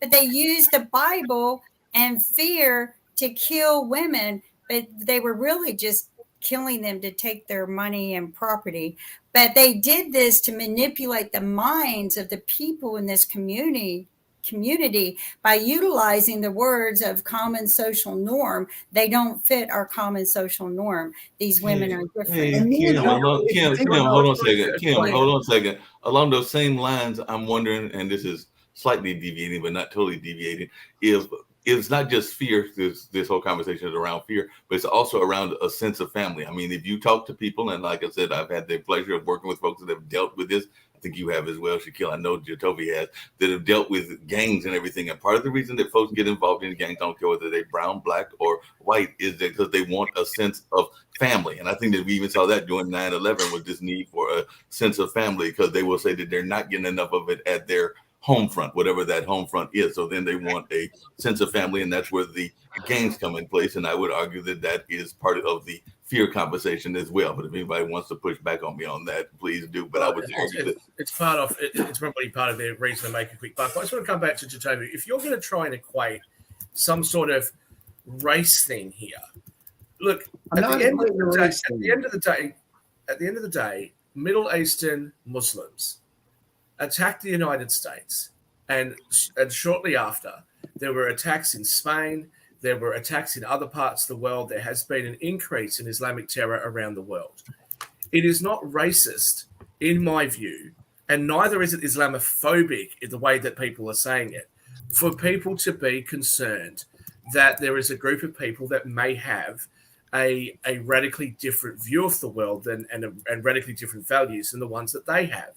but they use the Bible and fear to kill women, but they were really just killing them to take their money and property. But they did this to manipulate the minds of the people in this community community by utilizing the words of common social norm. They don't fit our common social norm. These women are different. Hey, And then- Kim, hold on a second. Kim, Explain. hold on a second. Along those same lines, I'm wondering, and this is slightly deviating, but not totally deviating, if it's not just fear, this whole conversation is around fear, but it's also around a sense of family. I mean, if you talk to people, and like I said, I've had the pleasure of working with folks that have dealt with this. I think you have as well, Shaquille. I know Jatovi has, that have dealt with gangs and everything. And part of the reason that folks get involved in gangs, don't care whether they're brown, black, or white, is that because they want a sense of family. And I think that we even saw that during 9/11 with this need for a sense of family, because they will say that they're not getting enough of it at their home front, whatever that home front is. So then they want a sense of family, and that's where the gangs come in place. And I would argue that that is part of the fear conversation as well. But if anybody wants to push back on me on that, please do. But I would argue that It's part of it's probably part of their reason to make a quick buck. I just want to come back to Jatovi. If you're going to try and equate some sort of race thing here, look, I'm at not the end equating of the the race day, thing. at the end of the day, Middle Eastern Muslims attacked the United States, and shortly after, there were attacks in Spain. There were attacks in other parts of the world. There has been an increase in Islamic terror around the world. It is not racist, in my view, and neither is it Islamophobic in the way that people are saying it, for people to be concerned that there is a group of people that may have a radically different view of the world and radically different values than the ones that they have.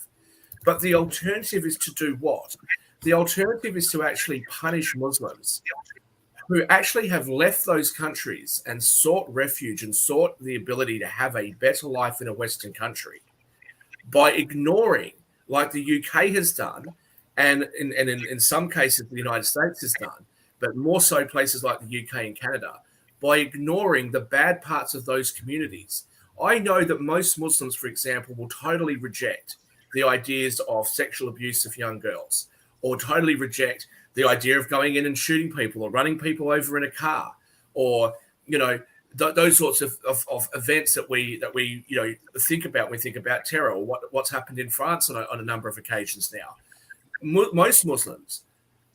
But the alternative is to do what? The alternative is to actually punish Muslims who actually have left those countries and sought refuge and sought the ability to have a better life in a Western country by ignoring, like the UK has done, and in some cases the United States has done, but more so places like the UK and Canada, by ignoring the bad parts of those communities. I know that most Muslims, for example, will totally reject the ideas of sexual abuse of young girls, or totally reject the idea of going in and shooting people or running people over in a car, or those sorts of events that we think about when we think about terror, or what's happened in France on a number of occasions now. Most Muslims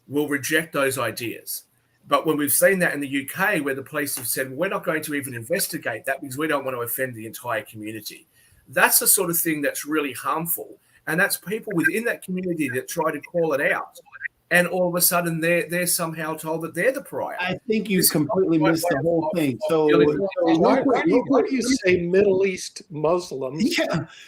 will reject those ideas. But when we've seen that in the UK, where the police have said, we're not going to even investigate that because we don't want to offend the entire community, that's the sort of thing that's really harmful. And that's people within that community that try to call it out. And all of a sudden, they're somehow told that they're the pariah. I think you completely missed the whole thing. So Why do you say Middle East Muslims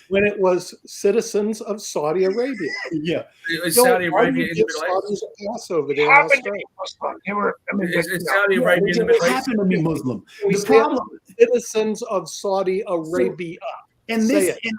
when it was citizens of Saudi Arabia? Yeah. Saudi Arabia in the Middle East. Saudis a pass over there. in Happened to Australia. be Muslim. They were, I mean, It's Saudi Arabia in the It Middle East. happened to be Muslim. We The say problem, citizens of Saudi Arabia, and say this, it. and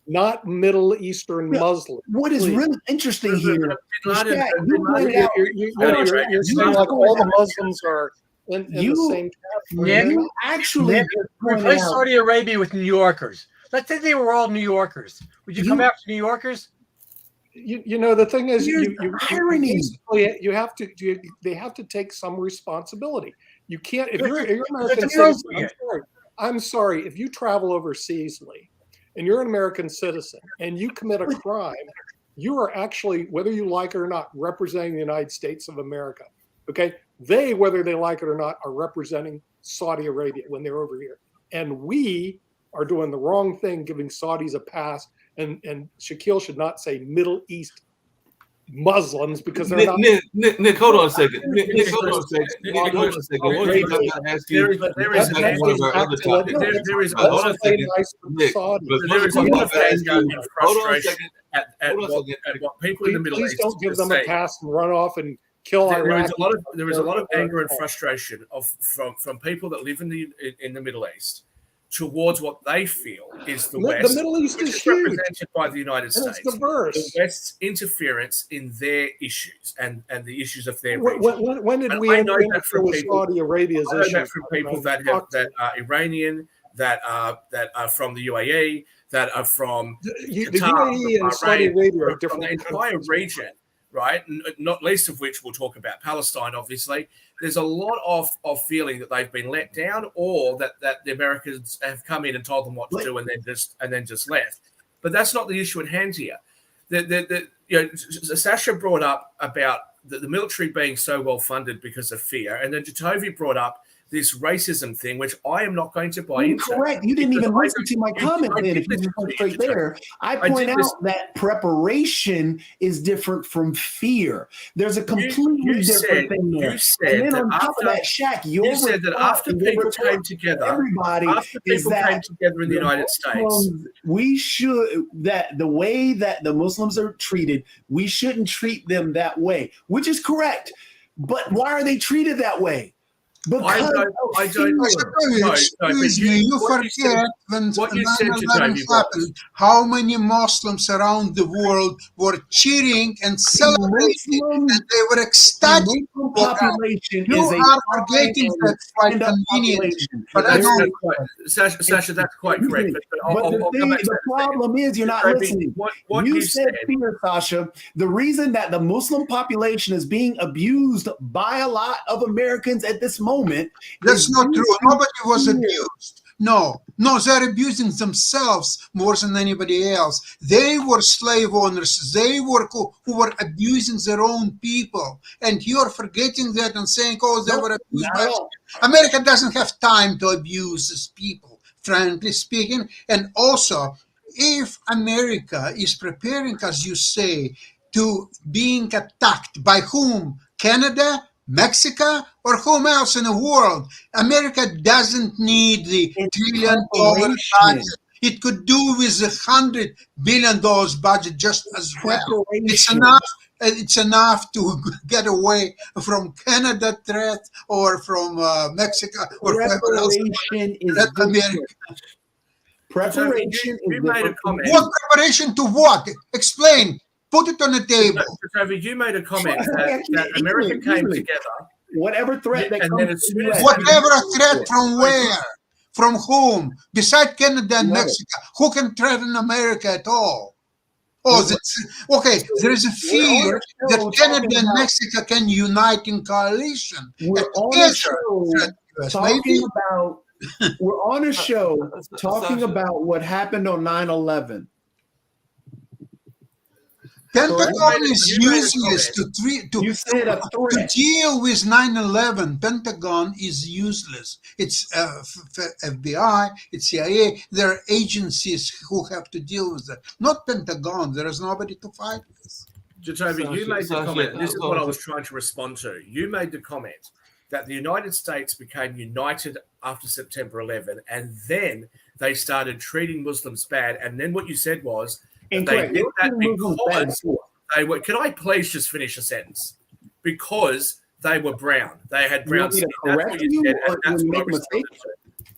not Middle Eastern Yeah. Muslims. what is Please. really interesting here, Bin Laden- Shaq, Bin you Laden- pointed out, You're saying like all the Muslims are in the You- same category. Nick, you actually Nick, pointed Replace out, Saudi Arabia with New Yorkers. Let's say they were all New Yorkers. Would you come You- after New Yorkers? The thing is, Here's you the irony. basically, you have to. They have to take some responsibility. You can't if you're an American That's citizen. appropriate. I'm sorry. If you travel overseas, Lee, and you're an American citizen and you commit a crime, you are actually, whether you like it or not, representing the United States of America. Okay, they, whether they like it or not, are representing Saudi Arabia when they're over here, and we are doing the wrong thing, giving Saudis a pass. And Shaquille should not say Middle East Muslims because they're not. Nick, hold on a second. Nick, hold on a second. Hold on a second. One of the things I'm going to ask you, There is back to one of our other topics. there is a Hold lot on of a second. Nice with Nick, Saudis. but there is a lot of anger and hold on a frustration second. at Hold on a second. what people in the Middle Please East don't give are them a saying. pass and run off and kill There Iraq. is a lot of anger and frustration from people that live in the Middle East towards what they feel is the West, The Middle East which is is huge represented by the United and it's States. diverse. The West's interference in their issues and the issues of their When, region. when did And we I know that interfere from with people- Saudi Arabia's I know issues? that from people that are Iranian, that are from the UAE, that are from the Qatar, UAE and Bahrain, Saudi Arabia are from different. the entire region, right? Not least of which we'll talk about Palestine, obviously. There's a lot of feeling that they've been let down, or that the Americans have come in and told them what to do and then just left. But that's not the issue at hand here. Sasha brought up about the military being so well funded because of fear, and then Jacoby brought up this racism thing, which I am not going to buy into. Incorrect. You didn't Because even I listen to my don't- comment. I Then, did if you listen just go to you, straight Jacoby. there, I I point did out listen. that preparation is different from fear. There's a completely You different said- thing there. you said And then that on top of after- that, Shaq, your You said that response after and your people report came to together, everybody after is people came that together in the United States, Muslims, we should that the way that the Muslims are treated, we shouldn't treat them that way, which is correct. But why are they treated that way? Because I don't. Jacoby, No, excuse but me, you what you said- forget when what you said, 9/11 Jacoby, was- happened, how many Muslims around the world were cheering and celebrating, Muslim- and they were the ecstatic. Muslim population You is a are forgetting fine that quite stand-up convenient. population. But I That's don't. quite, Sasha, that's quite correct. But But I'll the, come thing, back to the that in a second. problem is you're not Jacoby, listening. What you you said said. fear, Sasha. The reason that the Muslim population is being abused by a lot of Americans at this moment. That's is not due true. to Nobody was fear. abused. No, they're abusing themselves more than anybody else. They were slave owners. They were who were abusing their own people. And you're forgetting that and saying, oh, they No, were abused not by at us. all. America doesn't have time to abuse these people, frankly speaking. And also, if America is preparing, as you say, to being attacked by whom? Canada, Mexico, or whom else in the world? America doesn't need the It's $1 trillion preparation. budget. It could do with $100 billion budget just as well. It's Preparation. enough. It's enough to get away from Canada threat or from Mexico or whoever else. Preparation is Let different. America. Preparation You is made a different. from- comment. What preparation to what? Explain. Put it on the table. Jacoby, you made a comment Sure, that actually, America came easily. together. Whatever threat that And comes then as to soon the as- US, Whatever a threat from where? From whom? Beside Canada and Right. Mexico, who can threaten America at all? Oh, okay. There is a fear that Canada and Mexico can unite in coalition. We're And on a yes, show threat to us. talking Maybe. about we're on a show talking Sasha. about what happened on 9/11. Pentagon You is made a useless You said a to threat. deal with 9/11. Pentagon is useless. It's FBI, it's CIA. There are agencies who have to deal with that. Not Pentagon. There is nobody to fight with. Jacoby, you Sasha, made the Sasha, comment. This is what I Sasha. was trying to respond to. You made the comment that the United States became united after September 11, and then they started treating Muslims bad. And then what you said was that Incorrect. they did that Muslims bad because before. they were. Can I please just finish a sentence? Because they were brown. They had You brown want me skin. to That's correct what you you, said, or and that's when you what I make a mistake? responded to.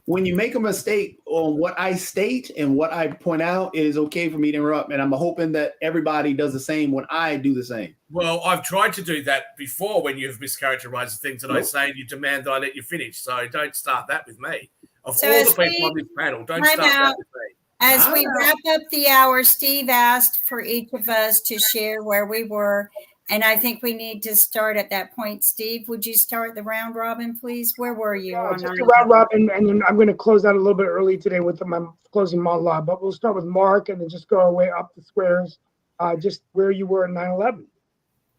When you make a mistake on what I state and what I point out, it is okay for me to interrupt. And I'm hoping that everybody does the same when I do the same. Well, I've tried to do that before when you've mischaracterized the things that I Nope. say and you demand that I let you finish. So don't start that with me. Of So all as the people we- on this panel, don't Time start out. that with me. As we Ah. wrap up the hour, Steve asked for each of us to share where we were. And I think we need to start at that point. Steve, would you start the round robin, please? Where were you? Yeah, on just a 9/11? round robin, and then I'm going to close out a little bit early today with my closing monologue. But we'll start with Mark, and then just go our way up the squares, just where you were in 9/11.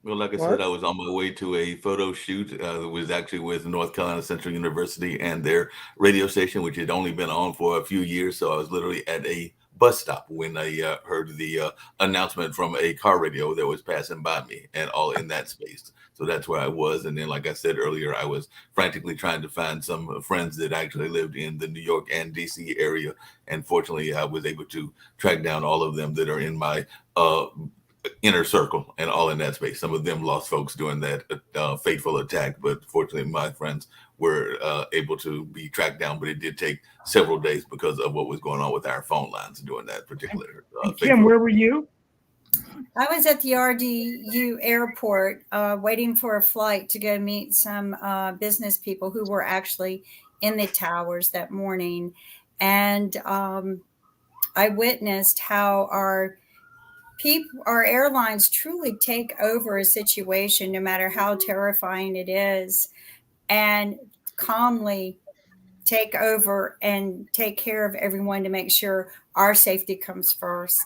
Well, like I Mark? said, I was on my way to a photo shoot. It was actually with North Carolina Central University and their radio station, which had only been on for a few years. So I was literally at a bus stop when I heard the announcement from a car radio that was passing by me, and all in that space. So that's where I was. And then, like I said earlier, I was frantically trying to find some friends that actually lived in the New York and DC area. And fortunately, I was able to track down all of them that are in my inner circle and all in that space. Some of them lost folks during that fateful attack, but fortunately my friends were able to be tracked down, but it did take several days because of what was going on with our phone lines during that particular Kim, fateful- where were you? I was at the RDU airport waiting for a flight to go meet some business people who were actually in the towers that morning. And I witnessed how our airlines truly take over a situation, no matter how terrifying it is, and calmly take over and take care of everyone to make sure our safety comes first.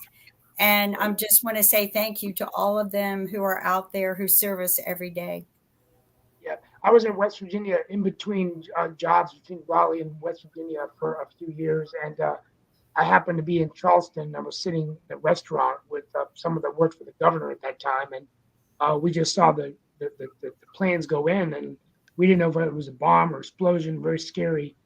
And I just want to say thank you to all of them who are out there who serve us every day. Yeah, I was in West Virginia in between jobs between Raleigh and West Virginia for a few years, and I happened to be in Charleston. I was sitting at a restaurant with someone that worked for the governor at that time, and we just saw the planes go in, and we didn't know if it was a bomb or explosion. Very scary.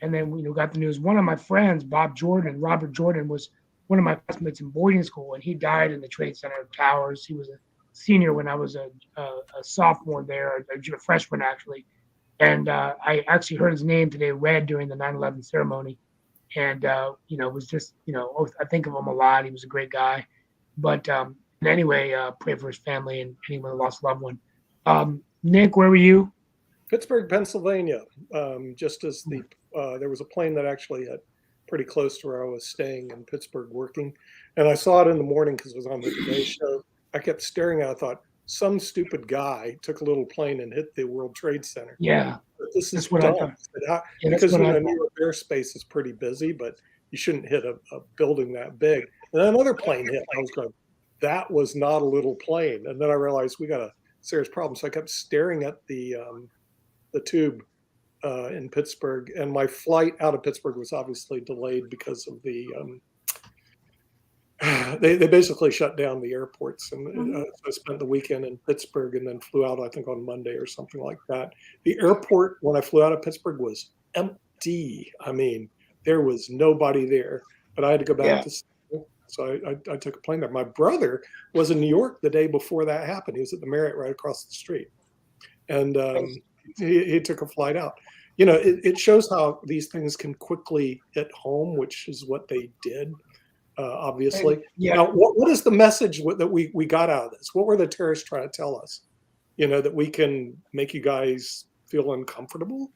And then we got the news. One of my friends, Robert Jordan, was one of my classmates in boarding school, and he died in the Trade Center towers. He was a senior when I was a sophomore there, a freshman actually. And I actually heard his name today read during the 9/11 ceremony. And, it was just, I think of him a lot. He was a great guy. But anyway, pray for his family and anyone who lost a loved one. Nick, where were you? Pittsburgh, Pennsylvania. Just as there was a plane that actually hit pretty close to where I was staying in Pittsburgh working. And I saw it in the morning because it was on the Today Show. I kept staring at it. I thought, some stupid guy took a little plane and hit the World Trade Center. Yeah. This is what dumb. Because New York airspace is pretty busy, but you shouldn't hit a building that big. And then another plane hit. I was going, that was not a little plane. And then I realized we got a serious problem. So I kept staring at the tube in Pittsburgh, and my flight out of Pittsburgh was obviously delayed because of the they basically shut down the airports, and so I spent the weekend in Pittsburgh and then flew out, I think, on Monday or something like that. The airport when I flew out of Pittsburgh was empty. I mean, there was nobody there, but I had to go back to school, so I took a plane there. My brother was in New York the day before that happened. He was at the Marriott right across the street, and he took a flight out. It shows how these things can quickly hit home, which is what they did. Obviously. Now, what is the message that we got out of this? What were the terrorists trying to tell us? That we can make you guys feel uncomfortable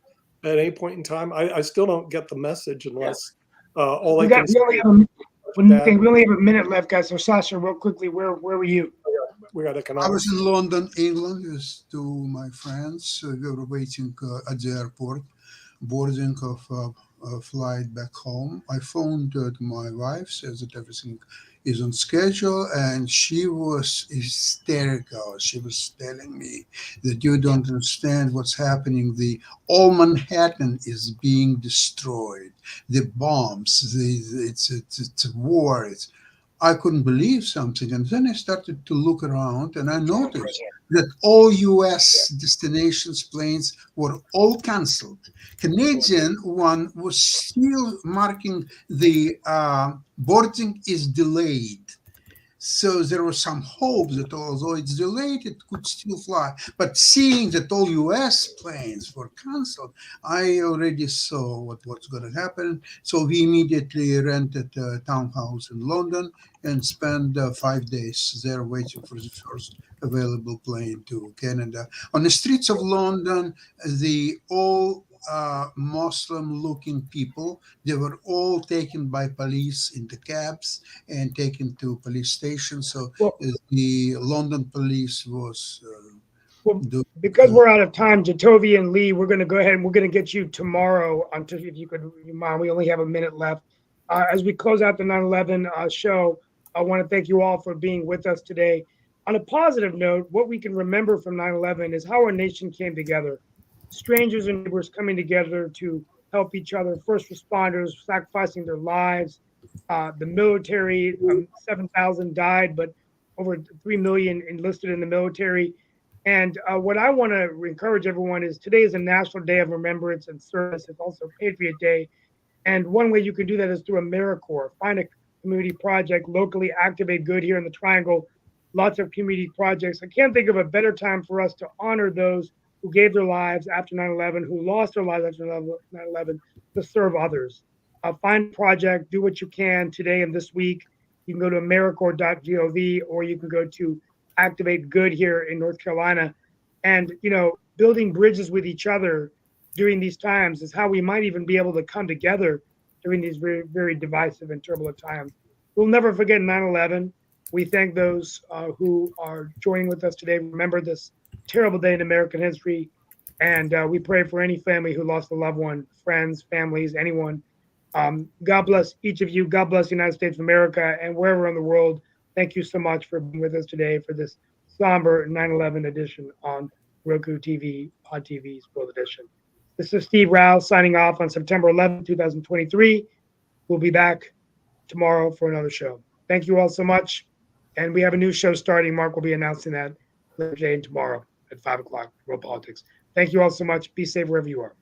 at any point in time. I still don't get the message unless all I can. We only have a minute left, guys. So Sasha, real quickly, where were you? We got I was in London, England, with two of my friends. We were waiting at the airport, boarding of a flight back home. I phoned to my wife, says that everything is on schedule, and she was hysterical. She was telling me that you don't understand what's happening. All Manhattan is being destroyed. The bombs, it's a war. I couldn't believe something. And then I started to look around, and I noticed that all U.S. destinations planes were all canceled. Canadian one was still marking the boarding is delayed. So there was some hope that although it's delayed, it could still fly. But seeing that all U.S. planes were canceled, I already saw what's going to happen. So we immediately rented a townhouse in London and spent 5 days there waiting for the first available plane to Canada. On the streets of London, the all Muslim-looking people, they were all taken by police into cabs and taken to police stations. So the London police was... because we're out of time, Jatovi and Lee, we're going to go ahead and we're going to get you tomorrow. If you could, Mom, we only have a minute left. As we close out the 9/11 show, I want to thank you all for being with us today. On a positive note, what we can remember from 9/11 is how our nation came together. Strangers and neighbors coming together to help each other, first responders sacrificing their lives, the military, 7,000 died, but over 3 million enlisted in the military. And what I want to encourage everyone is today is a National Day of Remembrance and Service. It's also Patriot Day. And one way you can do that is through AmeriCorps. Find a community project, locally activate good here in the Triangle. Lots of community projects. I can't think of a better time for us to honor those who gave their lives after 9/11, who lost their lives after 9/11, to serve others. Find a project, do what you can today and this week. You can go to AmeriCorps.gov, or you can go to Activate Good here in North Carolina. And, building bridges with each other during these times is how we might even be able to come together during these very, very divisive and turbulent times. We'll never forget 9/11. We thank those who are joining with us today. Remember this terrible day in American history. And we pray for any family who lost a loved one, friends, families, anyone. God bless each of you. God bless the United States of America, and wherever in the world Thank you so much for being with us today for this somber 9/11 edition on Roku TV, on TV's World Edition. This is Steve Rouse signing off on September 11, 2023. We'll be back tomorrow for another show. Thank you all so much. And we have a new show starting. Mark will be announcing that later today and tomorrow at 5 o'clock, World Politics. Thank you all so much. Be safe wherever you are.